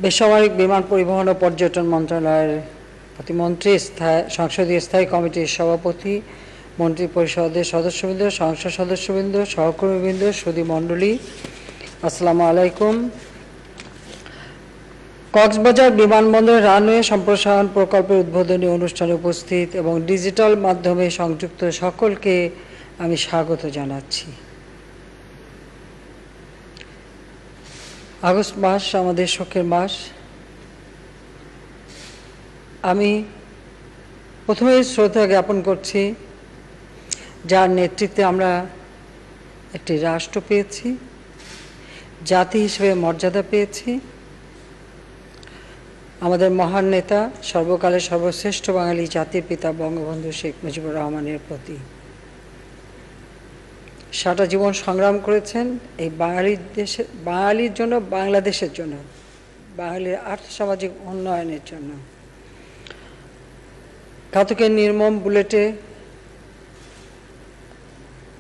বেসামরিক বিমান পরিবহন ও পর্যটন মন্ত্রণালয়ের প্রতিমন্ত্রী, সংসদীয় স্থায়ী কমিটির সভাপতি, মন্ত্রী পরিষদের সদস্যবৃন্দ, সংসদ সদস্যবৃন্দ, সহকর্মীবৃন্দ, সুধী মণ্ডলী, আসসালামু আলাইকুম। কক্সবাজার বিমানবন্দরের রানওয়ে সম্প্রসারণ প্রকল্পের উদ্বোধনী অনুষ্ঠানে উপস্থিত এবং ডিজিটাল মাধ্যমে সংযুক্ত সকলকে আমি স্বাগত জানাচ্ছি। আগস্ট মাস আমাদের শোকের মাস। আমি প্রথমে শ্রদ্ধা জ্ঞাপন করছি যার নেতৃত্বে আমরা একটি রাষ্ট্র পেয়েছি, জাতি হিসেবে মর্যাদা পেয়েছি। আমাদের মহান নেতা, সর্বকালের সর্বশ্রেষ্ঠ বাঙালি জাতির পিতা বঙ্গবন্ধু শেখ মুজিবুর রহমানের প্রতি সারা জীবন সংগ্রাম করেছেন এই বাঙালির জন্য, বাংলাদেশের জন্য, বাঙালির আর্থসামাজিক উন্নয়নের জন্য। ঘাতকের নির্মম বুলেটে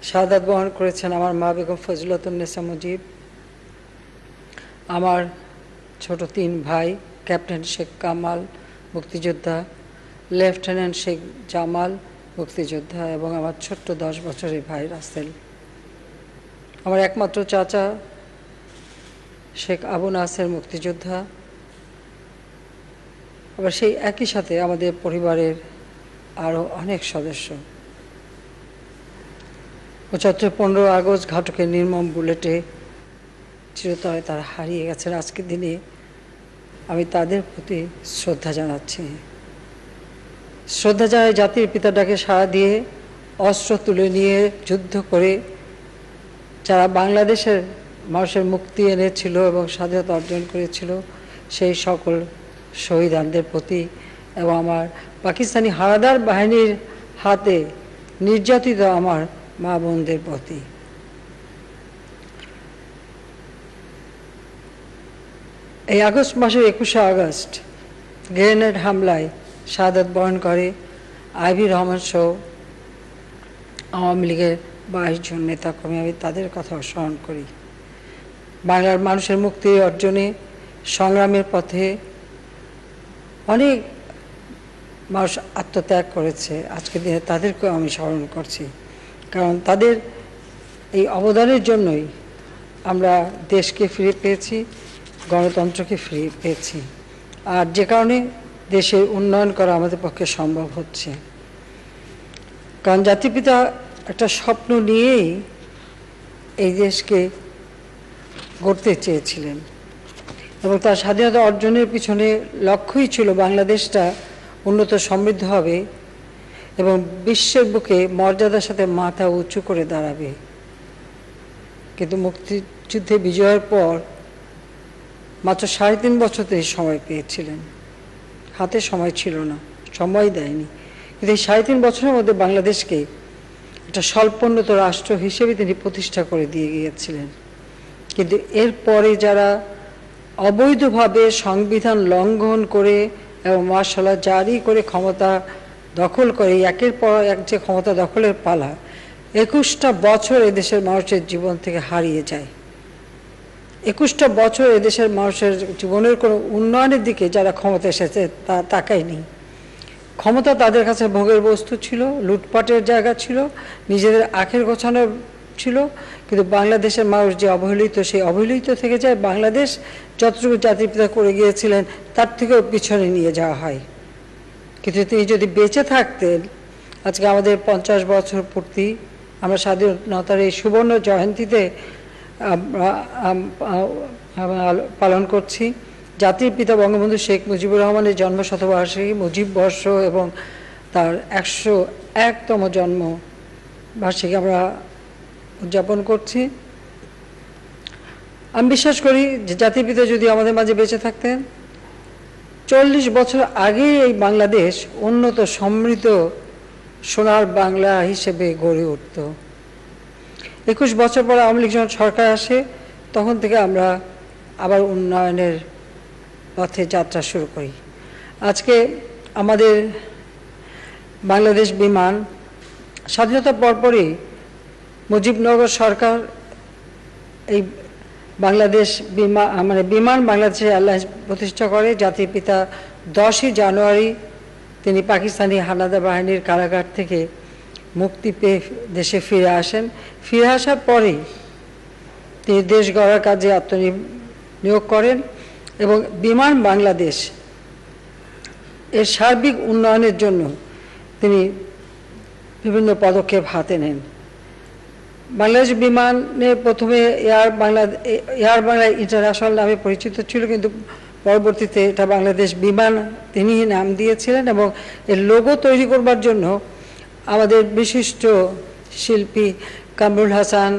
শাহাদাত বরণ করেছেন আমার মা বেগম ফজিলাতুন্নেসা মুজিব, আমার ছোট 3 ভাই, ক্যাপ্টেন শেখ কামাল মুক্তিযোদ্ধা, লেফটেন্যান্ট শেখ জামাল মুক্তিযোদ্ধা এবং আমার ছোট্ট 10 বছরের ভাই রাসেল। আমার একমাত্র চাচা শেখ আবু নাসের মুক্তিযোদ্ধা। আবার সেই একই সাথে আমাদের পরিবারের আরও অনেক সদস্য 15 আগস্ট ঘাতকের নির্মম বুলেটে চিরতরে তারা হারিয়ে গেছেন। আজকের দিনে আমি তাদের প্রতি শ্রদ্ধা জানাচ্ছি। শ্রদ্ধা জানাই জাতির পিতার ডাকে সাড়া দিয়ে অস্ত্র তুলে নিয়ে যুদ্ধ করে যারা বাংলাদেশের মানুষের মুক্তি এনেছিল এবং স্বাধীনতা অর্জন করেছিল সেই সকল শহীদদের প্রতি এবং আমার পাকিস্তানি হানাদার বাহিনীর হাতে নির্যাতিত আমার মা বোনদের প্রতি। এই আগস্ট মাসের 21শে আগস্ট গ্রেনেড হামলায় শাহাদাত বরণ করে আইভি রহমান সহ আওয়ামী লীগের 22 জন নেতাকর্মী। আমি তাদের কথা স্মরণ করি। বাংলার মানুষের মুক্তি অর্জনে সংগ্রামের পথে অনেক মানুষ আত্মত্যাগ করেছে। আজকের দিনে তাদেরকেও আমি স্মরণ করছি, কারণ তাদের এই অবদানের জন্যই আমরা দেশকে ফিরে পেয়েছি, গণতন্ত্রকে ফিরে পেয়েছি, আর যে কারণে দেশের উন্নয়ন করা আমাদের পক্ষে সম্ভব হচ্ছে। কারণ জাতিপিতা একটা স্বপ্ন নিয়েই এই দেশকে গড়তে চেয়েছিলেন এবং তার স্বাধীনতা অর্জনের পিছনে লক্ষ্যই ছিল বাংলাদেশটা উন্নত সমৃদ্ধ হবে এবং বিশ্বের বুকে মর্যাদার সাথে মাথা উঁচু করে দাঁড়াবে। কিন্তু মুক্তিযুদ্ধে বিজয়ের পর মাত্র 3.5 বছর তিনি সময় পেয়েছিলেন, হাতে সময় ছিল না, সময় দেয়নি। কিন্তু এই 3.5 বছরের মধ্যে বাংলাদেশকে একটা স্বল্পোন্নত রাষ্ট্র হিসেবে তিনি প্রতিষ্ঠা করে দিয়ে গিয়েছিলেন। কিন্তু এরপরে যারা অবৈধভাবে সংবিধান লঙ্ঘন করে এবং মার্শাল জারি করে ক্ষমতা দখল করে, একের পর এক যে ক্ষমতা দখলের পালা, 21টা বছর এদেশের মানুষের জীবন থেকে হারিয়ে যায়। 21টা বছর এদেশের মানুষের জীবনের কোনো উন্নয়নের দিকে যারা ক্ষমতা এসেছে তা তাকায়নি। ক্ষমতা তাদের কাছে ভোগের বস্তু ছিল, লুটপাটের জায়গা ছিল, নিজেদের আখের গোছানো ছিল। কিন্তু বাংলাদেশের মানুষ যে অবহেলিত, সেই অবহেলিত থেকে যায়। বাংলাদেশ যতটুকু জাতির পিতা করে গিয়েছিলেন তার থেকেও পিছনে নিয়ে যাওয়া হয়। কিন্তু তিনি যদি বেঁচে থাকতেন, আজকে আমাদের 50 বছর পূর্তি, আমরা স্বাধীনতার এই সুবর্ণ জয়ন্তীতে পালন করছি। জাতির পিতা বঙ্গবন্ধু শেখ মুজিবুর রহমানের জন্মশতবার্ষিকী, মুজিব বর্ষ এবং তার 101তম জন্মবার্ষিকী আমরা উদযাপন করছি। আমি বিশ্বাস করি যে জাতির পিতা যদি আমাদের মাঝে বেঁচে থাকতেন, 40 বছর আগে এই বাংলাদেশ উন্নত সমৃদ্ধ সোনার বাংলা হিসেবে গড়ে উঠত। 21 বছর পর আওয়ামী লীগ যখন সরকার আসে, তখন থেকে আমরা আবার উন্নয়নের পথে যাত্রা শুরু করি। আজকে আমাদের বাংলাদেশ বিমান স্বাধীনতার পরপরই মুজিবনগর সরকার এই বাংলাদেশ বিমান বাংলাদেশে এয়ারলাইন্স প্রতিষ্ঠা করে। জাতির পিতা 10ই জানুয়ারি তিনি পাকিস্তানি হানাদার বাহিনীর কারাগার থেকে মুক্তি পেয়ে দেশে ফিরে আসেন। ফিরে আসার পরেই তিনি দেশ গড়ার কাজে আত্মনিয়োগ করেন এবং বিমান বাংলাদেশ এর সার্বিক উন্নয়নের জন্য তিনি বিভিন্ন পদক্ষেপ হাতে নেন। বাংলাদেশ বিমানে প্রথমে এয়ার বাংলা ইন্টারন্যাশনাল নামে পরিচিত ছিল, কিন্তু পরবর্তীতে এটা বাংলাদেশ বিমান তিনি নাম দিয়েছিলেন এবং এর লোগো তৈরি করবার জন্য আমাদের বিশিষ্ট শিল্পী কামরুল হাসান,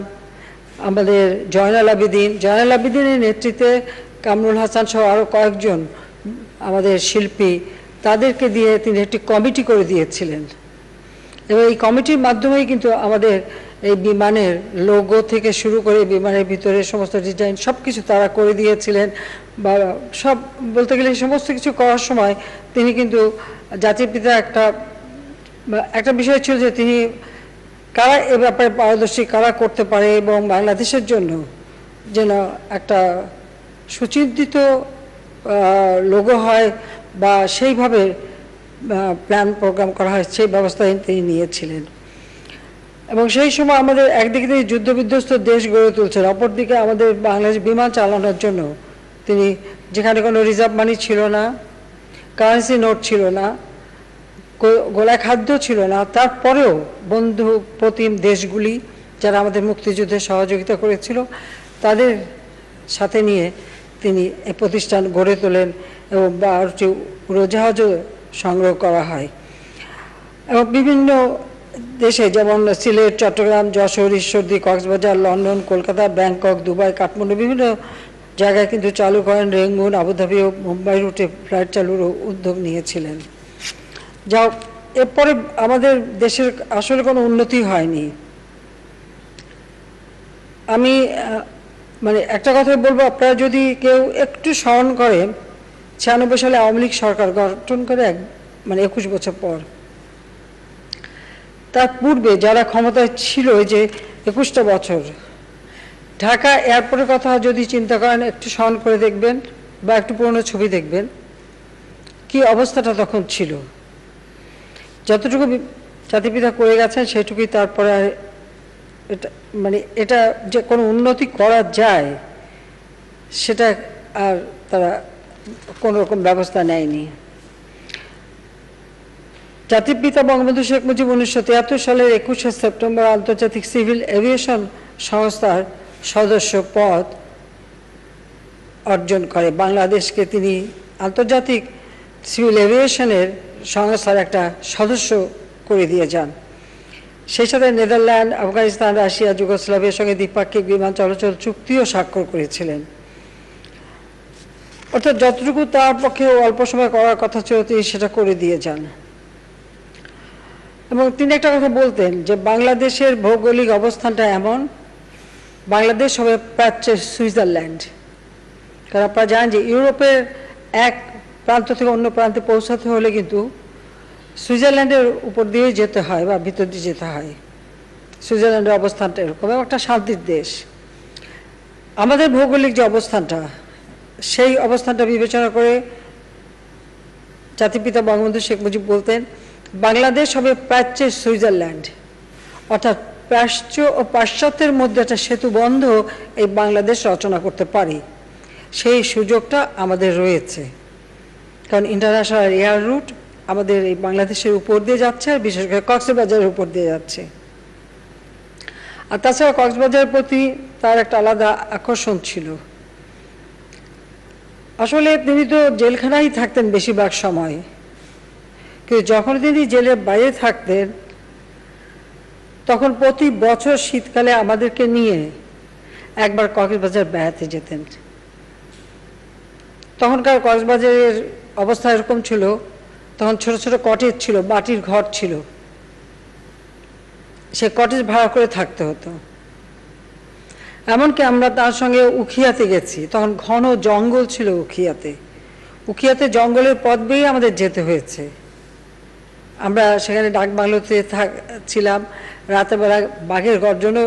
আমাদের জয়নাল আবেদিনের নেতৃত্বে কামরুল হাসান সহ আরও কয়েকজন আমাদের শিল্পী, তাদেরকে দিয়ে তিনি একটি কমিটি করে দিয়েছিলেন এবং এই কমিটির মাধ্যমেই কিন্তু আমাদের এই বিমানের লোগো থেকে শুরু করে বিমানের ভিতরে সমস্ত ডিজাইন সব কিছু তারা করে দিয়েছিলেন। বা সব বলতে গেলে সমস্ত কিছু করার সময় তিনি কিন্তু জাতির পিতা একটা বিষয় ছিল যে তিনি কারা এ ব্যাপারে পারদর্শী, কারা করতে পারে এবং বাংলাদেশের জন্য যেন একটা সুচিন্তিত লোগো হয় বা সেইভাবে প্ল্যান প্রোগ্রাম করা হয়, সেই ব্যবস্থা তিনি নিয়েছিলেন। এবং সেই সময় আমাদের একদিকে তিনি যুদ্ধবিধ্বস্ত দেশ গড়ে তুলছেন, অপরদিকে আমাদের বাংলাদেশ বিমান চালানোর জন্য তিনি, যেখানে কোনো রিজার্ভ মানি ছিল না, কারেন্সি নোট ছিল না, গোলা খাদ্য ছিল না, তারপরেও বন্ধু প্রতিম দেশগুলি যারা আমাদের মুক্তিযুদ্ধে সহযোগিতা করেছিল তাদের সাথে নিয়ে তিনি এই প্রতিষ্ঠান গড়ে তোলেন এবং 12টি উড়োজাহাজও সংগ্রহ করা হয়। এবং বিভিন্ন দেশে যেমন Sylhet, Chattogram, Jashore, Ishwardi, Cox's Bazar, London, Kolkata, Bangkok, Dubai, Kathmandu বিভিন্ন জায়গায় কিন্তু চালু করেন। রেঙ্গুন, আবুধাবি ও মুম্বাই রুটে ফ্লাইট চালুর উদ্যোগ নিয়েছিলেন। যাও, এরপরে আমাদের দেশের আসলে কোনো উন্নতি হয়নি। আমি একটা কথাই বলবো, আপনারা যদি কেউ একটু স্মরণ করেন 96 সালে আওয়ামী লীগ সরকার গঠন করে 21 বছর পর, তার পূর্বে যারা ক্ষমতায় ছিল যে 21টা বছর, ঢাকা এয়ারপোর্টের কথা যদি চিন্তা করেন, একটু স্মরণ করে দেখবেন বা একটু পুরনো ছবি দেখবেন কি অবস্থাটা তখন ছিল। যতটুকু জাতিপিতা করে গেছেন সেটুকুই, তারপরে আর এটা যে কোনো উন্নতি করা যায় সেটা আর তারা কোনো রকম ব্যবস্থা নেয়নি। জাতির পিতা বঙ্গবন্ধু শেখ মুজিব 1973 সালের 21শে সেপ্টেম্বর আন্তর্জাতিক সিভিল এভিয়েশন সংস্থার সদস্য পদ অর্জন করে। বাংলাদেশকে তিনি আন্তর্জাতিক সিভিল এভিয়েশনের সংস্থার একটা সদস্য করে দিয়ে যান। সেই সাথে নেদারল্যান্ড, আফগানিস্তান, রাশিয়া, যুগোস্লাভিয়ার সঙ্গে দ্বিপাক্ষিক বিমান চলাচল চুক্তিও স্বাক্ষর করেছিলেন। অর্থাৎ যতটুকু তার পক্ষে অল্প সময় করার কথা ছিল তিনি সেটা করে দিয়ে যান। এবং তিনি একটা কথা বলতেন যে বাংলাদেশের ভৌগোলিক অবস্থানটা এমন, বাংলাদেশ হবে প্রাচ্যের সুইজারল্যান্ড। কারণ আপনারা জানেন যে ইউরোপের এক প্রান্ত থেকে অন্য প্রান্তে পৌঁছাতে হলে কিন্তু সুইজারল্যান্ডের উপর দিয়ে যেতে হয় বা ভিতর দিয়ে যেতে হয়। সুইজারল্যান্ডের অবস্থানটা এরকম, একটা শান্তির দেশ। আমাদের ভৌগোলিক যে অবস্থানটা, সেই অবস্থানটা বিবেচনা করে জাতির পিতা বঙ্গবন্ধু শেখ মুজিব বলতেন বাংলাদেশ হবে প্রাচ্যের সুইজারল্যান্ড, অর্থাৎ প্রাচ্য ও পাশ্চাত্যের মধ্যে একটা সেতু বন্ধ এই বাংলাদেশ রচনা করতে পারি, সেই সুযোগটা আমাদের রয়েছে। কারণ ইন্টারন্যাশনাল এয়ার রুট আমাদের এই বাংলাদেশের উপর দিয়ে যাচ্ছে, আর বিশেষ করে কক্সবাজারের উপর দিয়ে যাচ্ছে। আর তাছাড়া কক্সবাজারের প্রতি তার একটা আলাদা আকর্ষণ ছিল। আসলে তিনি তো জেলখানায় থাকতেন বেশিরভাগ সময়, কিন্তু যখন তিনি জেলের বাইরে থাকতেন তখন প্রতি বছর শীতকালে আমাদেরকে নিয়ে একবার কক্সবাজার বেড়াতে যেতেন। তখনকার কক্সবাজারের অবস্থা এরকম ছিল, তখন ছোট ছোট কটেজ ছিল, মাটির ঘর ছিল, সে কটেজ ভাড়া করে থাকতে হতো। এমনকি আমরা তার সঙ্গে উখিয়াতে গেছি, তখন ঘন জঙ্গল ছিল উখিয়াতে জঙ্গলের পথ বেয়ে আমাদের যেতে হয়েছে। আমরা সেখানে ডাক বাংলোতে ছিলাম, রাতের বেলা বাঘের গর্জনও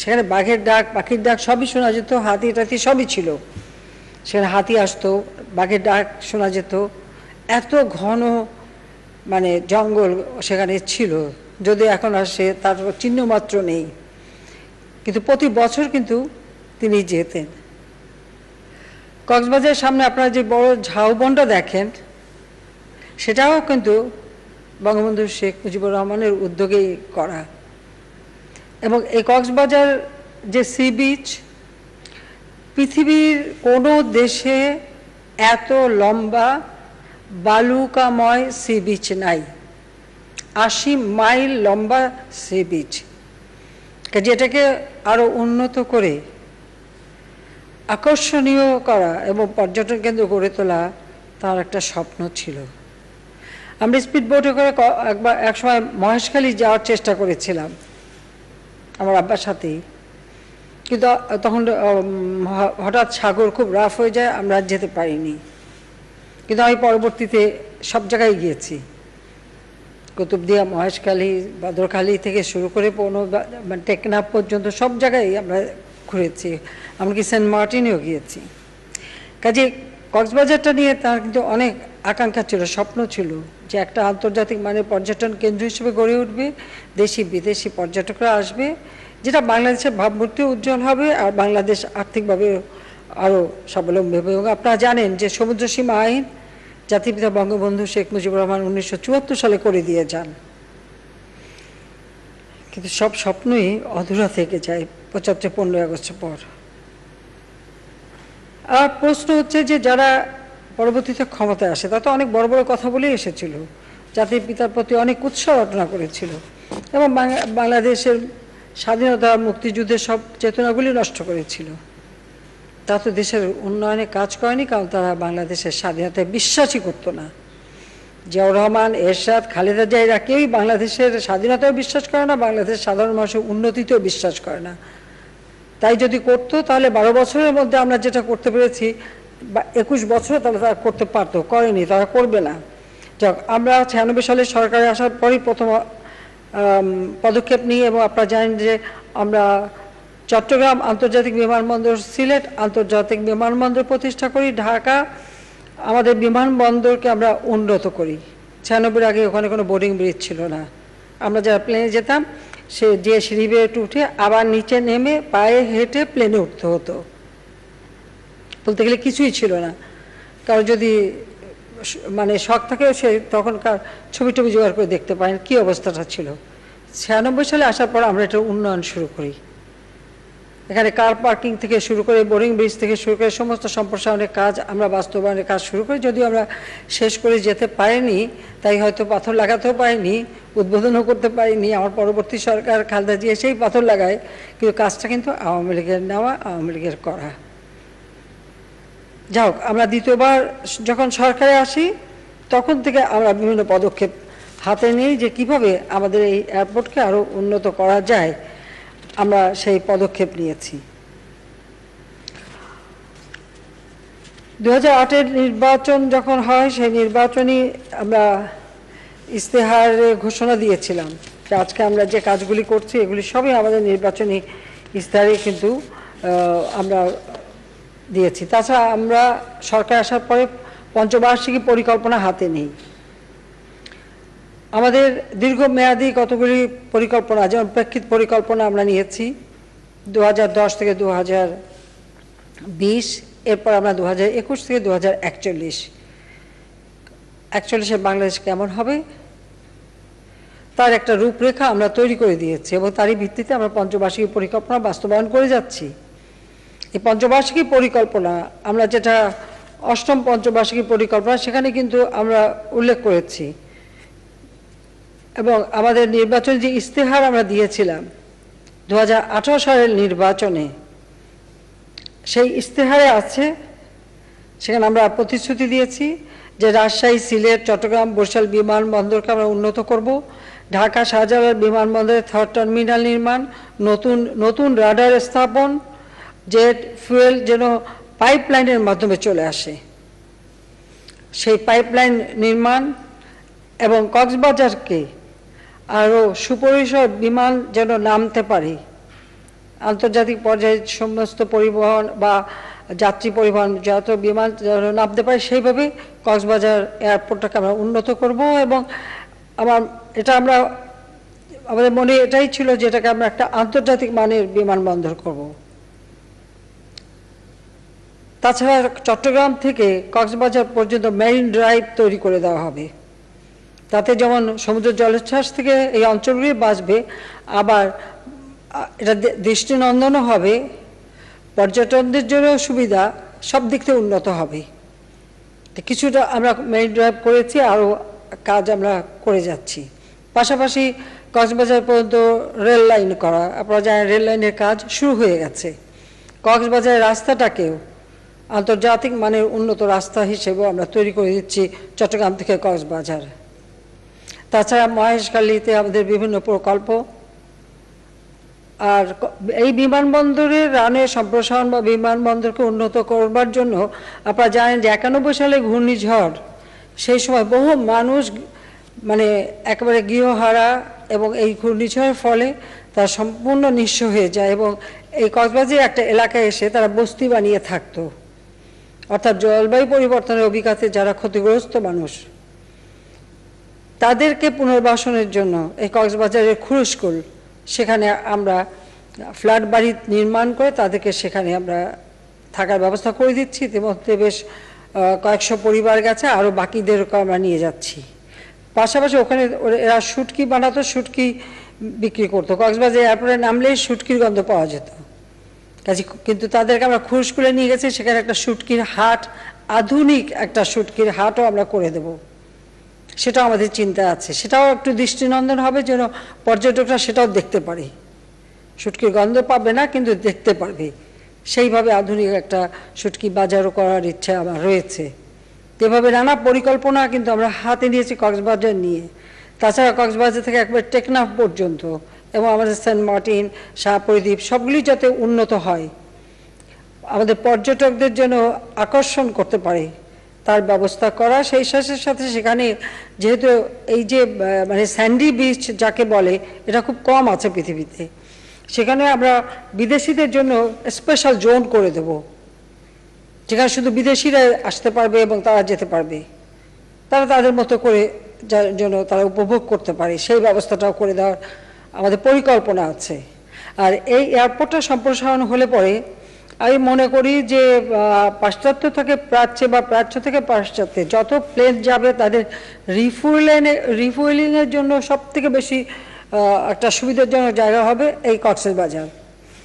সেখানে বাঘের ডাক, পাখির ডাক সবই শোনা যেত, হাতি টাতি সবই ছিল। সেখানে হাতি আসতো, বাঘের ডাক শোনা যেত। এত ঘন মানে জঙ্গল সেখানে ছিল, যদি এখন আসে তার চিহ্ন মাত্র নেই। কিন্তু প্রতি বছর কিন্তু তিনি যেতেন। কক্সবাজারের সামনে আপনারা যে বড় ঝাউবনটা দেখেন, সেটাও কিন্তু বঙ্গবন্ধু শেখ মুজিবুর রহমানের উদ্যোগেই করা। এবং এই কক্সবাজার যে সি বিচ, পৃথিবীর কোনো দেশে এত লম্বা বালুকাময় সি বিচ নাই। ৮০ মাইল লম্বা সি বিচ, যেটাকে আরো উন্নত করে আকর্ষণীয় করা এবং পর্যটন কেন্দ্র গড়ে তোলা তার একটা স্বপ্ন ছিল। আমরা স্পিড বোটে করে একসময় মহেশখালী যাওয়ার চেষ্টা করেছিলাম আমার আব্বার সাথেই, কিন্তু তখন হঠাৎ সাগর খুব রাফ হয়ে যায়, আমরা যেতে পারিনি। কিন্তু আমি পরবর্তীতে সব জায়গায় গিয়েছি, কুতুবদিয়া, মহেশখালী, বদরখালী থেকে শুরু করে টেকনাফ পর্যন্ত সব জায়গায় আমরা ঘুরেছি, এমনকি সেন্ট মার্টিনেও গিয়েছি। কাজে কক্সবাজারটা নিয়ে তার কিন্তু অনেক আকাঙ্ক্ষা ছিল, স্বপ্ন ছিল যে একটা আন্তর্জাতিক মানের পর্যটন কেন্দ্র হিসেবে গড়ে উঠবে, দেশি বিদেশি পর্যটকরা আসবে, যেটা বাংলাদেশের ভাবমূর্তি উজ্জ্বল হবে আর বাংলাদেশ আর্থিকভাবে আরও স্বাবলম্বী হবে। এবং আপনারা জানেন যে সমুদ্র সীমা আইন জাতিপিতা বঙ্গবন্ধু শেখ মুজিবুর রহমান ১৯৭৪ সালে করে দিয়ে যান, কিন্তু সব স্বপ্নই অধুরা থেকে যায় ৭৫ 15 আগস্টের পর। আর প্রশ্ন হচ্ছে যে যারা পরবর্তীতে ক্ষমতায় আসে তারা তো অনেক বড় বড় কথা বলেই এসেছিল, জাতির পিতার প্রতি অনেক উৎসাহ রচনা করেছিল এবং বাংলাদেশের স্বাধীনতা মুক্তিযুদ্ধের সব চেতনাগুলি নষ্ট করেছিল। তা তো দেশের উন্নয়নে কাজ করেনি, কারণ তারা বাংলাদেশের স্বাধীনতায় বিশ্বাসই করতো না। জিয়াউর রহমান, এরশাদ, খালেদা জিয়া এরা কেউই বাংলাদেশের স্বাধীনতাও বিশ্বাস করে না, বাংলাদেশের সাধারণ মানুষের উন্নতিতেও বিশ্বাস করে না। তাই যদি করতো তাহলে 12 বছরের মধ্যে আমরা যেটা করতে পেরেছি 21 বছরে তাহলে তারা করতে পারতো, করেনি, তারা করবে না। যাক, আমরা 96 সালে সরকারে আসার পরই প্রথম পদক্ষেপ নিই এবং আপনারা জানেন যে আমরা চট্টগ্রাম আন্তর্জাতিক বিমানবন্দর, সিলেট আন্তর্জাতিক বিমানবন্দর প্রতিষ্ঠা করি, ঢাকা আমাদের বিমানবন্দরকে আমরা উন্নত করি। 96-এর আগে ওখানে কোনো বোর্ডিং ব্রিজ ছিল না, আমরা যারা প্লেনে যেতাম সে যে সিঁড়ি বেয়ে উঠে আবার নিচে নেমে পায়ে হেঁটে প্লেনে উঠতে হতো, বলতে গেলে কিছুই ছিল না। কারো যদি মানে শখ থাকেও সে তখনকার ছবি টবি জোগাড় করে দেখতে পারেন কী অবস্থাটা ছিল। 96 সালে আসার পর আমরা এটা উন্নয়ন শুরু করি। এখানে কার পার্কিং থেকে শুরু করে বোর্ডিং ব্রিজ থেকে শুরু করে সমস্ত সম্প্রসারণের কাজ আমরা বাস্তবায়নের কাজ শুরু করি, যদিও আমরা শেষ করে যেতে পারিনি, তাই হয়তো পাথর লাগাতেও পারিনি, উদ্বোধনও করতে পারিনি। আমার পরবর্তী সরকার খালেদা জিয়া সেই পাথর লাগায়, কিন্তু কাজটা কিন্তু আওয়ামী লীগের নেওয়া, আওয়ামী লীগের করা। যাই হোক, আমরা দ্বিতীয়বার যখন সরকারে আসি তখন থেকে আমরা বিভিন্ন পদক্ষেপ হাতে নিই যে কিভাবে আমাদের এই এয়ারপোর্টকে আরও উন্নত করা যায়, আমরা সেই পদক্ষেপ নিয়েছি। 2008-এর নির্বাচন যখন হয়, সেই নির্বাচনী আমরা ইশতেহারে ঘোষণা দিয়েছিলাম যে আজকে আমরা যে কাজগুলি করছি এগুলি সবই আমাদের নির্বাচনী ইশতেহারে কিন্তু আমরা দিয়েছি। তাছাড়া আমরা সরকার আসার পরে পঞ্চবার্ষিকী পরিকল্পনা হাতে নিই। আমাদের দীর্ঘমেয়াদী কতগুলি পরিকল্পনা, যেমন প্রেক্ষিত পরিকল্পনা আমরা নিয়েছি 2010 থেকে 2020, এরপর আমরা 2021 থেকে 2041। 41-এ বাংলাদেশ কেমন হবে তার একটা রূপরেখা আমরা তৈরি করে দিয়েছি এবং তারই ভিত্তিতে আমরা পঞ্চবার্ষিকী পরিকল্পনা বাস্তবায়ন করে যাচ্ছি। এই পঞ্চবার্ষিকী পরিকল্পনা আমরা যেটা 8ম পঞ্চবার্ষিকী পরিকল্পনা, সেখানে কিন্তু আমরা উল্লেখ করেছি এবং আমাদের নির্বাচন যে ইশতেহার আমরা দিয়েছিলাম 2018 সালের নির্বাচনে, সেই ইশতেহারে আছে, সেখানে আমরা প্রতিশ্রুতি দিয়েছি যে রাজশাহী, সিলেট, চট্টগ্রাম, বরিশাল বিমানবন্দরকে আমরা উন্নত করব, ঢাকা শাহজালাল বিমানবন্দরে 3rd টার্মিনাল নির্মাণ, নতুন রাডার স্থাপন, জেট ফুয়েল যেন পাইপলাইনের মাধ্যমে চলে আসে, সেই পাইপলাইন নির্মাণ এবং কক্সবাজারকে আরও সুপরিসর বিমান যেন নামতে পারে আন্তর্জাতিক পর্যায়ে সমস্ত পরিবহন বা যাত্রী পরিবহন যত বিমান নামতে পারে সেইভাবে কক্সবাজার এয়ারপোর্টটাকে আমরা উন্নত করব। এবং আমরা আমাদের মনে এটাই ছিল যে এটাকে আমরা একটা আন্তর্জাতিক মানের বিমানবন্দর করব। তাছাড়া চট্টগ্রাম থেকে কক্সবাজার পর্যন্ত মেরিন ড্রাইভ তৈরি করে দেওয়া হবে, তাতে যেমন সমুদ্র জলোচ্ছ্বাস থেকে এই অঞ্চলগুলি বাঁচবে, আবার এটা দৃষ্টিনন্দনও হবে, পর্যটকদের জন্য সুবিধা, সব দিক থেকে উন্নত হবে। কিছুটা আমরা মেরিন ড্রাইভ করেছি, আরও কাজ আমরা করে যাচ্ছি। পাশাপাশি কক্সবাজার পর্যন্ত রেল লাইন করা, আপনারা জানেন রেল লাইনের কাজ শুরু হয়ে গেছে। কক্সবাজারের রাস্তাটাকেও আন্তর্জাতিক মানের উন্নত রাস্তা হিসেবেও আমরা তৈরি করে দিচ্ছি চট্টগ্রাম থেকে কক্সবাজার। তাছাড়া মহেশখালীতে আমাদের বিভিন্ন প্রকল্প, আর এই বিমানবন্দরের রানের সম্প্রসারণ বা বিমানবন্দরকে উন্নত করবার জন্য আপনারা জানেন যে 91 সালে ঘূর্ণিঝড়, সেই সময় বহু মানুষ মানে একেবারে গৃহহারা, এবং এই ঘূর্ণিঝড়ের ফলে তারা সম্পূর্ণ নিঃস্ব হয়ে যায় এবং এই কক্সবাজারের একটা এলাকায় এসে তারা বস্তি বানিয়ে থাকতো। অর্থাৎ জলবায়ু পরিবর্তনের অভিঘাতে যারা ক্ষতিগ্রস্ত মানুষ, তাদেরকে পুনর্বাসনের জন্য এই কক্সবাজারের খুরুশকুল, সেখানে আমরা ফ্ল্যাট বাড়ি নির্মাণ করে তাদেরকে সেখানে আমরা থাকার ব্যবস্থা করে দিচ্ছি। ইতিমধ্যে বেশ কয়েকশো পরিবার গেছে, আরও বাকিদেরকে আমরা নিয়ে যাচ্ছি। পাশাপাশি ওখানে এরা শুটকি বানাতো, শুটকি বিক্রি করতো। কক্সবাজার এয়ারপোর্টে নামলেই শুটকির গন্ধ পাওয়া যেত কাজে, কিন্তু তাদেরকে আমরা খুরুশকুলে নিয়ে গেছি, সেখানে একটা শুটকির হাট, আধুনিক একটা শুটকির হাটও আমরা করে দেব, সেটাও আমাদের চিন্তা আছে। সেটাও একটু দৃষ্টিনন্দন হবে, যেন পর্যটকরা সেটাও দেখতে পারে, শুটকির গন্ধ পাবে না কিন্তু দেখতে পারবে। সেইভাবে আধুনিক একটা শুটকি বাজারও করার ইচ্ছা আমার রয়েছে। এভাবে নানা পরিকল্পনা কিন্তু আমরা হাতে নিয়েছি কক্সবাজার নিয়ে। তাছাড়া কক্সবাজার থেকে একবার টেকনাফ পর্যন্ত এবং আমাদের সেন্ট মার্টিন, শাহপরীদ্বীপ সবগুলি যাতে উন্নত হয়, আমাদের পর্যটকদের যেন আকর্ষণ করতে পারে তার ব্যবস্থা করা। সেই সাথে সাথে সেখানে যেহেতু এই যে মানে স্যান্ডি বিচ যাকে বলে, এটা খুব কম আছে পৃথিবীতে, সেখানে আমরা বিদেশিদের জন্য স্পেশাল জোন করে দেব, যেখানে শুধু বিদেশিরা আসতে পারবে এবং তারা যেতে পারবে, তারা তাদের মতো করে যেন তারা উপভোগ করতে পারে, সেই ব্যবস্থাটাও করে দেওয়ার আমাদের পরিকল্পনা আছে। আর এই এয়ারপোর্টটা সম্প্রসারণ হলে পরে আমি মনে করি যে পাশ্চাত্য থেকে প্রাচ্যে বা প্রাচ্য থেকে পাশ্চাত্যে যত প্লেন যাবে তাদের রিফুয়েলিংয়ের জন্য সব থেকে বেশি একটা সুবিধাজনক জায়গা হবে এই কক্সবাজার।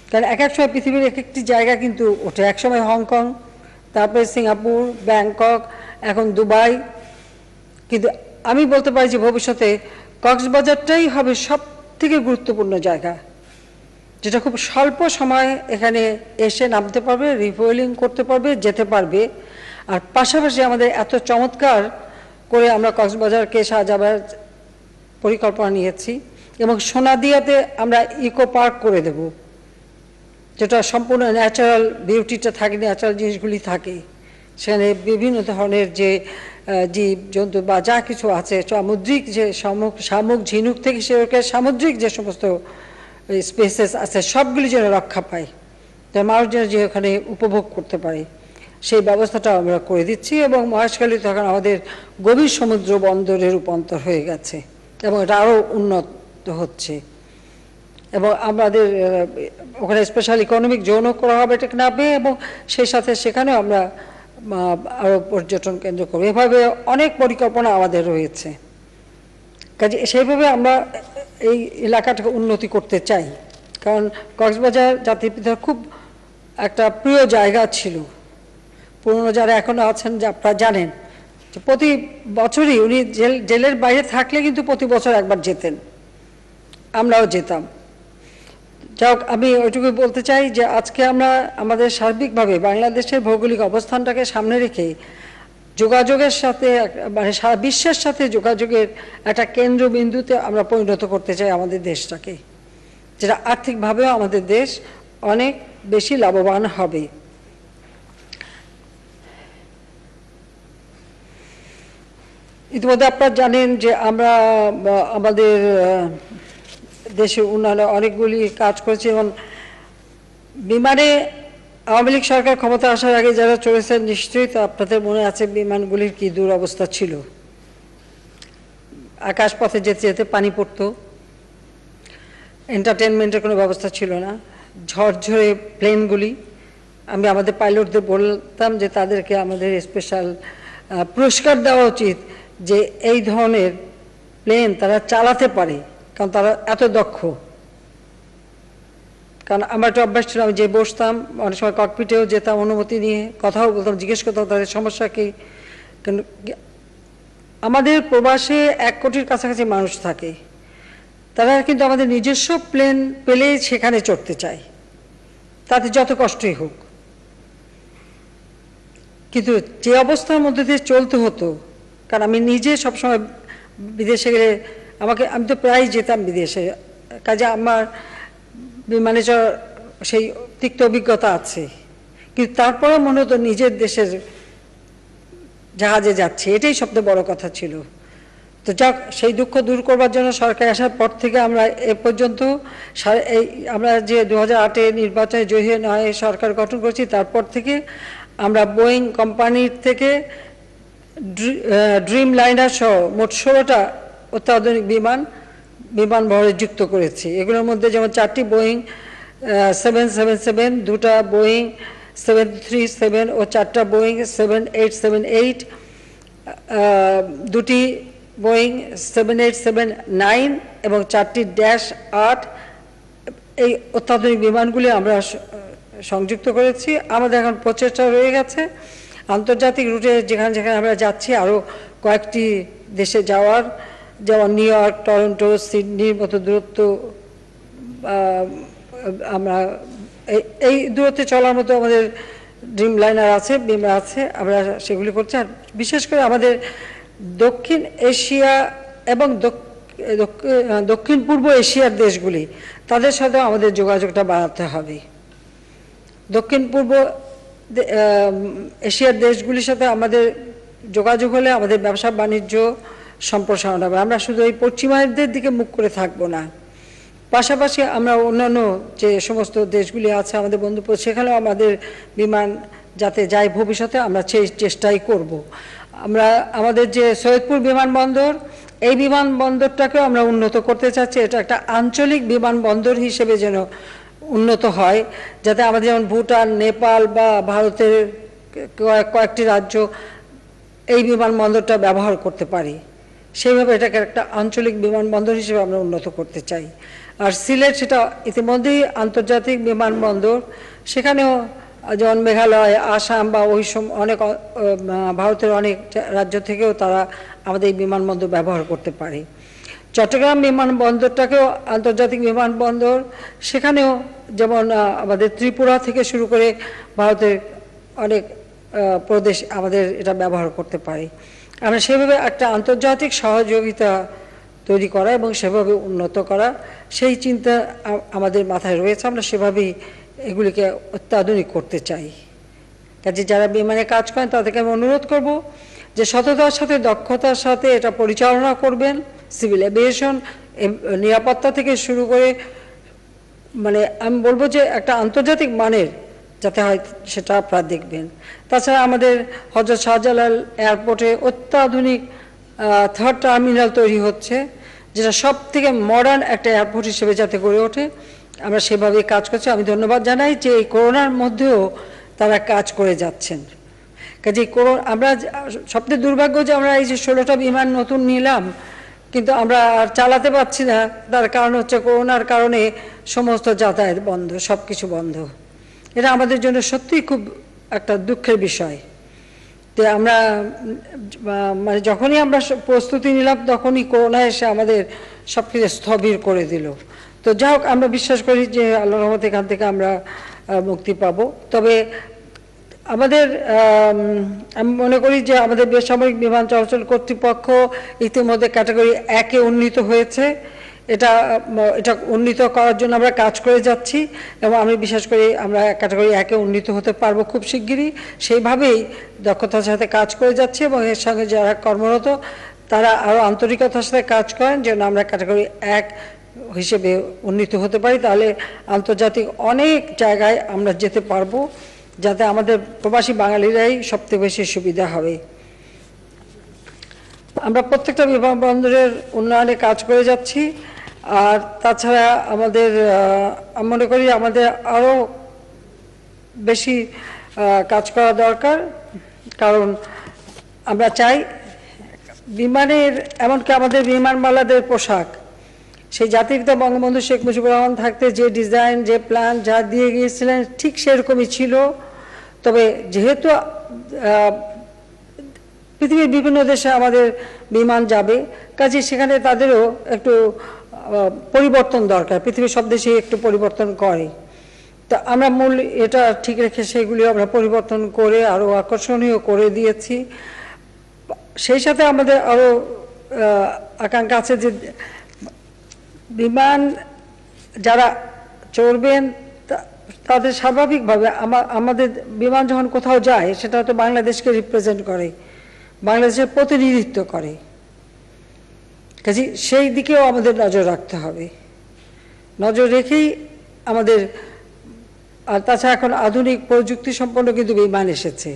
কারণ এক এক সময় পৃথিবীর এক একটি জায়গা কিন্তু ওঠে, একসময় হংকং, তারপরে সিঙ্গাপুর, ব্যাংকক, এখন দুবাই, কিন্তু আমি বলতে পারি যে ভবিষ্যতে কক্সবাজারটাই হবে সব থেকে গুরুত্বপূর্ণ জায়গা, যেটা খুব স্বল্প সময় এখানে এসে নামতে পারবে, রিফুয়েলিং করতে পারবে, যেতে পারবে। আর পাশাপাশি আমাদের এত চমৎকার করে আমরা কক্সবাজারকে সাজাবার পরিকল্পনা নিয়েছি, এবং সোনাদিয়াতে আমরা ইকো পার্ক করে দেব, যেটা সম্পূর্ণ ন্যাচারাল বিউটিটা থাকে, ন্যাচারাল জিনিসগুলি থাকে সেখানে, বিভিন্ন ধরনের যে জীব জন্তু বা যা কিছু আছে, সামুদ্রিক যে শামুক ঝিনুক থেকে সেরকম সামুদ্রিক যে সমস্ত স্পেসেস আছে সবগুলি যেন রক্ষা পায়, তাই মানুষ যেন যে ওখানে উপভোগ করতে পারে, সেই ব্যবস্থাটাও আমরা করে দিচ্ছি। এবং মহেশখালী তখন আমাদের গভীর সমুদ্র বন্দরে রূপান্তর হয়ে গেছে এবং এটা আরও উন্নত হচ্ছে, এবং আমাদের ওখানে স্পেশাল ইকোনমিক জোনও করা হবে টেকনাফে, এবং সেই সাথে সেখানেও আমরা আরও পর্যটন কেন্দ্র করবো। এভাবে অনেক পরিকল্পনা আমাদের রয়েছে, কাজে সেইভাবে আমরা এই এলাকাটাকে উন্নতি করতে চাই। কারণ কক্সবাজার জাতির খুব একটা প্রিয় জায়গা ছিল, পুরনো যারা এখনও আছেন যে আপনারা জানেন যে প্রতি বছরই উনি জেলের বাইরে থাকলে কিন্তু প্রতি বছর একবার যেতেন, আমরাও যেতাম। যাই হোক, আমি ওইটুকু বলতে চাই যে আজকে আমরা আমাদের সার্বিকভাবে বাংলাদেশের ভৌগোলিক অবস্থানটাকে সামনে রেখে যোগাযোগের সাথে মানে সারা বিশ্বের সাথে যোগাযোগের একটা কেন্দ্রবিন্দুতে আমরা পরিণত করতে চাই আমাদের দেশটাকে, যেটা আর্থিকভাবেও আমাদের দেশ অনেক বেশি লাভবান হবে। ইতিমধ্যে আপনারা জানেন যে আমরা আমাদের দেশের উন্নয়নে অনেকগুলি কাজ করেছি, এবং বিমানে আওয়ামী লীগ সরকার ক্ষমতা আসার আগে যারা চলেছেন নিশ্চয়ই তো আপনাদের মনে আছে বিমানগুলির কি দুরবস্থা ছিল। আকাশপথে যেতে যেতে পানি পড়তো, এন্টারটেনমেন্টের কোনো ব্যবস্থা ছিল না, ঝরঝরে প্লেনগুলি। আমি আমাদের পাইলটদের বলতাম যে তাদেরকে আমাদের স্পেশাল পুরস্কার দেওয়া উচিত যে এই ধরনের প্লেন তারা চালাতে পারে, কারণ তারা এত দক্ষ। কারণ আমার একটা অভ্যাস ছিল, আমি যে বসতাম অনেক সময় ককপিটেও যেতাম অনুমতি নিয়ে, কথাও বলতাম, জিজ্ঞেস করতাম তাদের সমস্যা কী। কিন্তু আমাদের প্রবাসে 1 কোটির কাছাকাছি মানুষ থাকে, তারা কিন্তু আমাদের নিজস্ব প্লেন পেলেই সেখানে চড়তে চায়, তাতে যত কষ্টই হোক। কিন্তু যে অবস্থার মধ্যে দিয়ে চলতে হতো, কারণ আমি নিজে সবসময় বিদেশে গেলে আমি তো প্রায় যেতাম বিদেশে, কাজে আমার বিমানে সেই তিক্ত অভিজ্ঞতা আছে। কিন্তু তারপরে মনে হতো নিজের দেশের জাহাজে যাচ্ছে, এটাই সবচেয়ে বড় কথা ছিল। তো যাক, সেই দুঃখ দূর করবার জন্য সরকার আসার পর থেকে আমরা এ পর্যন্ত আমরা যে 2008-এ নির্বাচনে জয়ী নয় সরকার গঠন করেছি, তারপর থেকে আমরা বোয়িং কোম্পানির থেকে ড্রিম লাইনার সহ মোট 16টা অত্যাধুনিক বিমানবন্দরে যুক্ত করেছি। এগুলোর মধ্যে যেমন 4টি বোয়িং 777, 2টা বোয়িং 737 ও 4টা বোয়িং 7878, 2টি বোয়িং 7879 এবং 4টি -8। এই অত্যাধুনিক বিমানগুলি আমরা সংযুক্ত করেছি। আমাদের এখন প্রচেষ্টা রয়ে গেছে আন্তর্জাতিক রুটে যেখানে যেখানে আমরা যাচ্ছি আরও কয়েকটি দেশে যাওয়ার, যেমন নিউ ইয়র্ক, টরন্টো, সিডনির মতো দূরত্ব আমরা এই দূরত্বে চলার মতো আমাদের ড্রিম লাইনার আছে, বিমান আছে, আমরা সেগুলি করছি। আর বিশেষ করে আমাদের দক্ষিণ এশিয়া এবং দক্ষিণ পূর্ব এশিয়ার দেশগুলি, তাদের সাথে আমাদের যোগাযোগটা বাড়াতে হবে। দক্ষিণ পূর্ব এশিয়ার দেশগুলির সাথে আমাদের যোগাযোগ হলে আমাদের ব্যবসা বাণিজ্য সম্প্রসারণ হবে। আমরা শুধু এই পশ্চিমাদের দিকে মুখ করে থাকবো না, পাশাপাশি আমরা অন্যান্য যে সমস্ত দেশগুলি আছে আমাদের বন্ধু, সেখানেও আমাদের বিমান যাতে যায় ভবিষ্যতে আমরা সেই চেষ্টাই করব। আমরা আমাদের যে সৈয়দপুর বিমানবন্দর, এই বিমানবন্দরটাকেও আমরা উন্নত করতে চাচ্ছি। এটা একটা আঞ্চলিক বিমানবন্দর হিসেবে যেন উন্নত হয়, যাতে আমাদের যেমন ভুটান, নেপাল বা ভারতের কয়েকটি রাজ্য এই বিমানবন্দরটা ব্যবহার করতে পারি, সেইভাবে এটাকে একটা আঞ্চলিক বিমানবন্দর হিসেবে আমরা উন্নত করতে চাই। আর সিলেট সেটা ইতিমধ্যেই আন্তর্জাতিক বিমানবন্দর, সেখানেও যেমন মেঘালয়, আসাম বা ওই অনেক ভারতের অনেক রাজ্য থেকেও তারা আমাদের এই বিমানবন্দর ব্যবহার করতে পারে। চট্টগ্রাম বিমানবন্দরটাকেও আন্তর্জাতিক বিমানবন্দর, সেখানেও যেমন আমাদের ত্রিপুরা থেকে শুরু করে ভারতের অনেক প্রদেশ আমাদের এটা ব্যবহার করতে পারে। আমরা সেভাবে একটা আন্তর্জাতিক সহযোগিতা তৈরি করা এবং সেভাবে উন্নত করা, সেই চিন্তা আমাদের মাথায় রয়েছে। আমরা সেভাবেই এগুলিকে অত্যাধুনিক করতে চাই। কাজে যারা বিমানে কাজ করেন তাদেরকে আমি অনুরোধ করব যে সততার সাথে, দক্ষতার সাথে এটা পরিচালনা করবেন। সিভিল এভিয়েশন নিরাপত্তা থেকে শুরু করে, মানে আমি বলবো যে একটা আন্তর্জাতিক মানের যাতে হয় সেটা আপনারা দেখবেন। তাছাড়া আমাদের হযরত শাহজালাল এয়ারপোর্টে অত্যাধুনিক 3rd টার্মিনাল তৈরি হচ্ছে, যেটা সব থেকে মডার্ন একটা এয়ারপোর্ট হিসেবে যাতে গড়ে ওঠে, আমরা সেভাবেই কাজ করছি। আমি ধন্যবাদ জানাই যে এই করোনার মধ্যেও তারা কাজ করে যাচ্ছেন। কাজে আমরা সবচেয়ে দুর্ভাগ্য যে আমরা এই যে 16টা বিমান নতুন নিলাম, কিন্তু আমরা আর চালাতে পারছি না। তার কারণ হচ্ছে করোনার কারণে সমস্ত যাতায়াত বন্ধ, সব কিছু বন্ধ। এটা আমাদের জন্য সত্যিই খুব একটা দুঃখের বিষয়। তো আমরা মানে যখনই আমরা প্রস্তুতি নিলাম তখনই করোনা এসে আমাদের সব কিছু স্থবির করে দিল। তো যাই হোক, আমরা বিশ্বাস করি যে আল্লাহর রহমতে এখান থেকে আমরা মুক্তি পাব। তবে আমাদের আমি মনে করি যে আমাদের বেসামরিক বিমান চলাচল কর্তৃপক্ষ ইতিমধ্যে ক্যাটাগরি 1-এ উন্নীত হয়েছে। এটা উন্নীত করার জন্য আমরা কাজ করে যাচ্ছি এবং আমি বিশ্বাস করি আমরা ক্যাটাগরি 1-এ উন্নীত হতে পারবো খুব শিগগিরই। সেইভাবেই দক্ষতার সাথে কাজ করে যাচ্ছি এবং এর সঙ্গে যারা কর্মরত তারা আরও আন্তরিকতার সাথে কাজ করেন যেন আমরা ক্যাটাগরি 1 হিসেবে উন্নীত হতে পারি, তাহলে আন্তর্জাতিক অনেক জায়গায় আমরা যেতে পারবো, যাতে আমাদের প্রবাসী বাঙালিরাই সবচেয়ে বেশি সুবিধা হবে। আমরা প্রত্যেকটা বিমানবন্দরের উন্নয়নে কাজ করে যাচ্ছি। আর তাছাড়া আমাদের আমি মনে করি আমাদের আরও বেশি কাজ করা দরকার, কারণ আমরা চাই বিমানের, এমনকি আমাদের বিমানবালাদের পোশাক সেই জাতিপিতা বঙ্গবন্ধু শেখ মুজিবুর রহমান থাকতে যে ডিজাইন, যে প্ল্যান যা দিয়ে গিয়েছিলেন ঠিক সেরকমই ছিল। তবে যেহেতু পৃথিবীর বিভিন্ন দেশে আমাদের বিমান যাবে, কাজে সেখানে তাদেরও একটু পরিবর্তন দরকার। পৃথিবীর সব দেশেই একটু পরিবর্তন করে, তা আমরা মূল এটা ঠিক রেখে সেগুলি আমরা পরিবর্তন করে আরও আকর্ষণীয় করে দিয়েছি। সেই সাথে আমাদের আরও আকাঙ্ক্ষা আছে যে বিমান যারা চড়বেন তাদের স্বাভাবিকভাবে আমাদের বিমান যখন কোথাও যায় সেটা তো বাংলাদেশকে রিপ্রেজেন্ট করে, বাংলাদেশের প্রতিনিধিত্ব করে, কাজে সেই দিকেও আমাদের নজর রাখতে হবে। নজর রেখেই আমাদের, আর তাছাড়া এখন আধুনিক প্রযুক্তি সম্পন্ন কিন্তু বিমান এসেছে,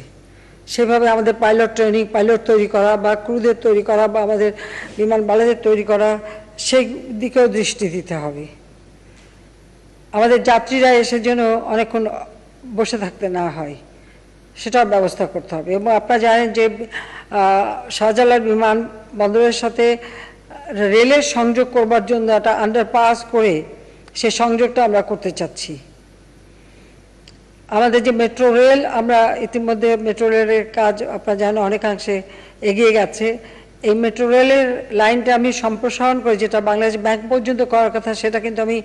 সেভাবে আমাদের পাইলট ট্রেনিং, পাইলট তৈরি করা বা ক্রুদের তৈরি করা বা আমাদের বিমানবালাদের তৈরি করা, সেই দিকেও দৃষ্টি দিতে হবে। আমাদের যাত্রীরা এসে যেন অনেকক্ষণ বসে থাকতে না হয় সেটার ব্যবস্থা করতে হবে। এবং আপনারা জানেন যে শাহজালাল বিমান বন্দরের সাথে রেলের সংযোগ করবার জন্য একটা আন্ডারপাস করে সে সংযোগটা আমরা করতে চাচ্ছি। আমাদের যে মেট্রো রেল, আমরা ইতিমধ্যে মেট্রো রেলের কাজ আপনারা জানেন অনেকাংশে এগিয়ে গেছে। এই মেট্রো রেলের লাইনটা আমি সম্প্রসারণ করে, যেটা বাংলাদেশ ব্যাংক পর্যন্ত করার কথা, সেটা কিন্তু আমি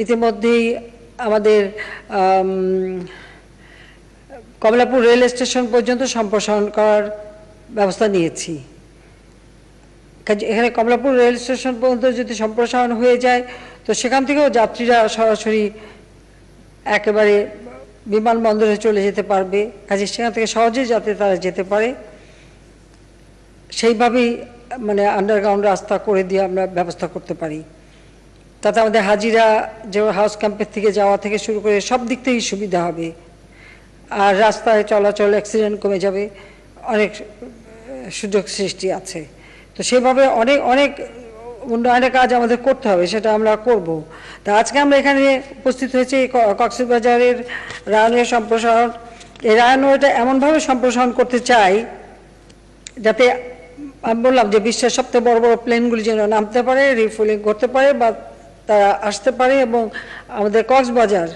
ইতিমধ্যেই আমাদের কমলাপুর রেল স্টেশন পর্যন্ত সম্প্রসারণ করার ব্যবস্থা নিয়েছি। এখানে কমলাপুর রেল স্টেশন পর্যন্ত যদি সম্প্রসারণ হয়ে যায় তো সেখান থেকেও যাত্রীরা সরাসরি একেবারে বিমানবন্দরে চলে যেতে পারবে, কাজে সেখান থেকে সহজেই যাতে তারা যেতে পারে সেইভাবেই মানে আন্ডারগ্রাউন্ড রাস্তা করে দিয়ে আমরা ব্যবস্থা করতে পারি। তাতে আমাদের হাজিরা যে হাউস ক্যাম্পের থেকে যাওয়া থেকে শুরু করে সব দিক থেকেই সুবিধা হবে, আর রাস্তায় চলাচল অ্যাক্সিডেন্ট কমে যাবে, অনেক সুযোগ সৃষ্টি আছে। তো সেভাবে অনেক অনেক উন্নয়নের কাজ আমাদের করতে হবে, সেটা আমরা করব। তা আজকে আমরা এখানে উপস্থিত হয়েছি কক্সবাজারের রানওয়ে সম্প্রসারণ। এই রানওয়েটা এমনভাবে সম্প্রসারণ করতে চাই যাতে, আমি বললাম যে বিশ্বের সবচেয়ে বড় বড় প্লেনগুলি যেন নামতে পারে, রিফুয়েলিং করতে পারে বা তারা আসতে পারে, এবং আমাদের কক্সবাজার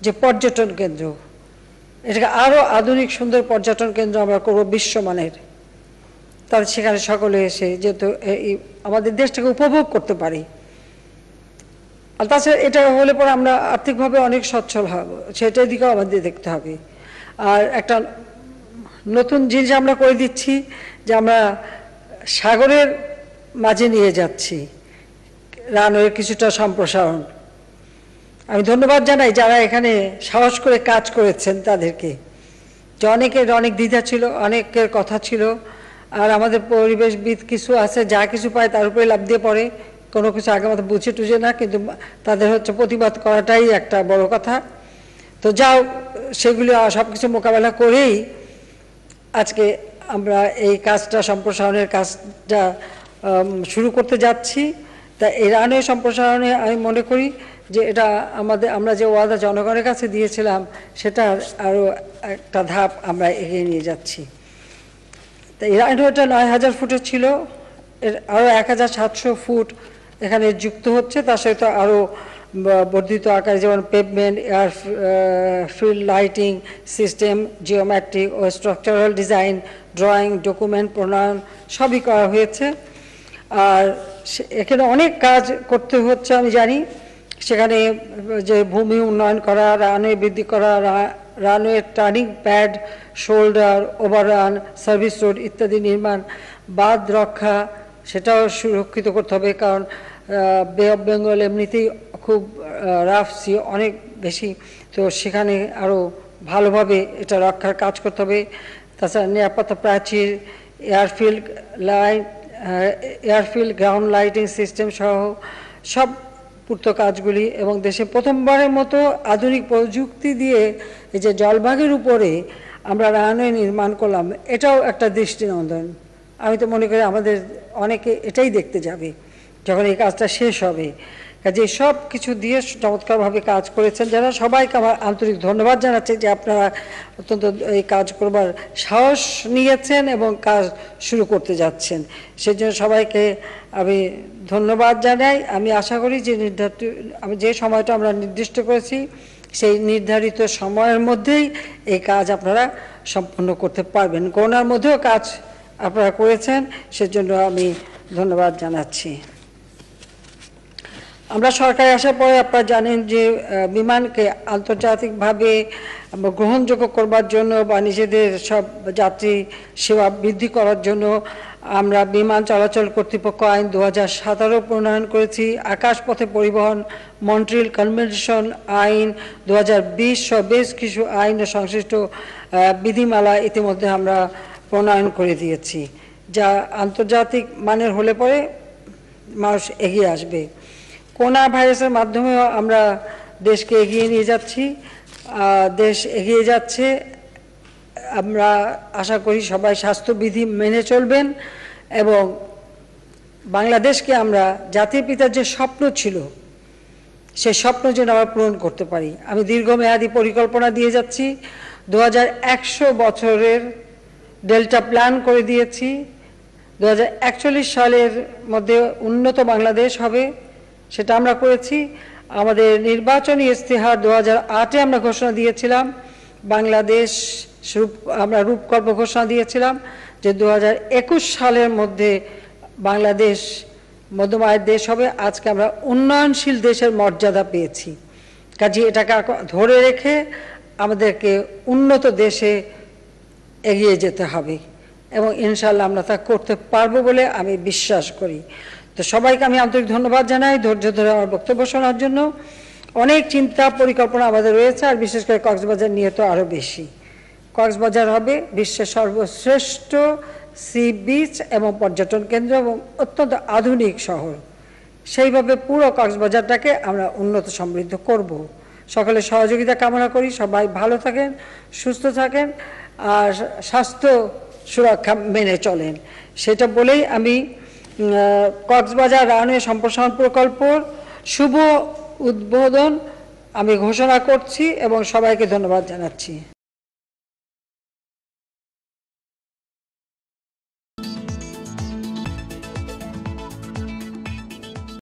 যে পর্যটন কেন্দ্র, এটাকে আরও আধুনিক সুন্দর পর্যটন কেন্দ্র আমরা করবো বিশ্বমানের, তাহলে সেখানে সকলে এসে যেহেতু আমাদের দেশটাকে উপভোগ করতে পারি। আর তাছাড়া এটা হলে পরে আমরা আর্থিকভাবে অনেক সচ্ছল হব, সেটার দিকেও আমাদের দেখতে হবে। আর একটা নতুন জিনিস আমরা করে দিচ্ছি যে আমরা সাগরের মাঝে নিয়ে যাচ্ছি রানওয়ের কিছুটা সম্প্রসারণ। আমি ধন্যবাদ জানাই যারা এখানে সাহস করে কাজ করেছেন তাদেরকে, যে অনেকের অনেক দ্বিধা ছিল, অনেকের কথা ছিল, আর আমাদের পরিবেশবিদ কিছু আছে যা কিছু পায় তার উপরে লাফ দিয়ে পড়ে, কোনো কিছু আগে মতো বুঝে টুঝে না, কিন্তু তাদের হচ্ছে প্রতিবাদ করাটাই একটা বড় কথা। তো যাও, সেগুলি সব কিছু মোকাবেলা করেই আজকে আমরা এই কাজটা, সম্প্রসারণের কাজটা শুরু করতে যাচ্ছি। তা এই রানওয়ে সম্প্রসারণে আমি মনে করি যে এটা আমরা যে ওয়াদা জনগণের কাছে দিয়েছিলাম সেটার আরও একটা ধাপ আমরা এগিয়ে নিয়ে যাচ্ছি। তা এই রানওয়েটা ৯,০০০ ফুটের ছিল, এর আরও ১,৭০০ ফুট এখানে যুক্ত হচ্ছে, তার সাথে আরও বর্ধিত আকারে যেমন pavement, field lighting system, geometric ও স্ট্রাকচারাল ডিজাইন, ড্রয়িং, ডকুমেন্ট প্রণয়ন সবই করা হয়েছে। আর এখানে অনেক কাজ করতে হচ্ছে আমি জানি, সেখানে যে ভূমি উন্নয়ন করা, রানওয়ে বৃদ্ধি করা, runway turning pad, shoulder, overrun, service road ইত্যাদি নির্মাণ, বাঁধ রক্ষা সেটাও সুরক্ষিত করতে হবে, কারণ বে অফ বেঙ্গল এমনিতেই খুব রাফ সি অনেক বেশি, তো সেখানে আরও ভালোভাবে এটা রক্ষার কাজ করতে হবে। তাছাড়া নিরাপত্তা প্রাচীর, এয়ারফিল্ড গ্রাউন্ড লাইটিং সিস্টেম সহ সব পূর্ত কাজগুলি এবং দেশে প্রথমবারের মতো আধুনিক প্রযুক্তি দিয়ে এই যে জলভাগের উপরে আমরা রানওয়ে নির্মাণ করলাম, এটাও একটা দৃষ্টিনন্দন। আমি তো মনে করি আমাদের অনেকে এটাই দেখতে যাবে যখন এই কাজটা শেষ হবে। কাজে সব কিছু দিয়ে চমৎকারভাবে কাজ করেছেন যারা, সবাইকে আমার আন্তরিক ধন্যবাদ জানাচ্ছি যে আপনারা অত্যন্ত এই কাজ করবার সাহস নিয়েছেন এবং কাজ শুরু করতে যাচ্ছেন। সেজন্য সবাইকে আমি ধন্যবাদ জানাই। আমি আশা করি যে যে সময়টা আমরা নির্দিষ্ট করেছি সেই নির্ধারিত সময়ের মধ্যেই এই কাজ আপনারা সম্পন্ন করতে পারবেন। করোনার মধ্যেও কাজ আপনারা করেছেন, সেজন্য আমি ধন্যবাদ জানাচ্ছি। আমরা সরকারে আসার পরে আপনারা জানেন যে বিমানকে আন্তর্জাতিকভাবে গ্রহণযোগ্য করবার জন্য বা নিজেদের সব যাত্রী সেবা বৃদ্ধি করার জন্য আমরা বিমান চলাচল কর্তৃপক্ষ আইন 2017 প্রণয়ন করেছি। আকাশপথে পরিবহন মন্ট্রিল কনভেনশন আইন 2020 সহ বেশ কিছু আইন ও সংশ্লিষ্ট বিধিমালা ইতিমধ্যে আমরা প্রণয়ন করে দিয়েছি, যা আন্তর্জাতিক মানের হলে পরে মানুষ এগিয়ে আসবে। করোনা ভাইরাসের মাধ্যমেও আমরা দেশকে এগিয়ে নিয়ে যাচ্ছি, দেশ এগিয়ে যাচ্ছে। আমরা আশা করি সবাই স্বাস্থ্যবিধি মেনে চলবেন এবং বাংলাদেশকে আমরা জাতির পিতার যে স্বপ্ন ছিল সেই স্বপ্ন যেন আমরা পূরণ করতে পারি। আমি দীর্ঘমেয়াদী পরিকল্পনা দিয়ে যাচ্ছি। 2100 বছরের ডেল্টা প্ল্যান করে দিয়েছি। 2041 সালের মধ্যে উন্নত বাংলাদেশ হবে, সেটা আমরা করেছি। আমাদের নির্বাচনী ইস্তেহার 2008-এ আমরা ঘোষণা দিয়েছিলাম। বাংলাদেশ আমরা রূপকল্প ঘোষণা দিয়েছিলাম যে 2021 সালের মধ্যে বাংলাদেশ মধ্যম আয়ের দেশ হবে। আজকে আমরা উন্নয়নশীল দেশের মর্যাদা পেয়েছি। কাজে এটাকে ধরে রেখে আমাদেরকে উন্নত দেশে এগিয়ে যেতে হবে এবং ইনশাআল্লাহ আমরা তা করতে পারবো বলে আমি বিশ্বাস করি। তো সবাইকে আমি আন্তরিক ধন্যবাদ জানাই ধৈর্য ধরে আমার বক্তব্য শোনার জন্য। অনেক চিন্তা পরিকল্পনা আমাদের রয়েছে, আর বিশেষ করে কক্সবাজার নিয়ে তো আরও বেশি। কক্সবাজার হবে বিশ্বের সর্বশ্রেষ্ঠ সি বিচ এবং পর্যটন কেন্দ্র এবং অত্যন্ত আধুনিক শহর। সেইভাবে পুরো কক্সবাজারটাকে আমরা উন্নত সমৃদ্ধ করব। সকলের সহযোগিতা কামনা করি। সবাই ভালো থাকেন, সুস্থ থাকেন আর স্বাস্থ্য সুরক্ষা মেনে চলেন, সেটা বলেই আমি কক্সবাজার রানওয়ে সম্প্রসারণ প্রকল্পর শুভ উদ্বোধন আমি ঘোষণা করছি এবং সবাইকে ধন্যবাদ জানাচ্ছি।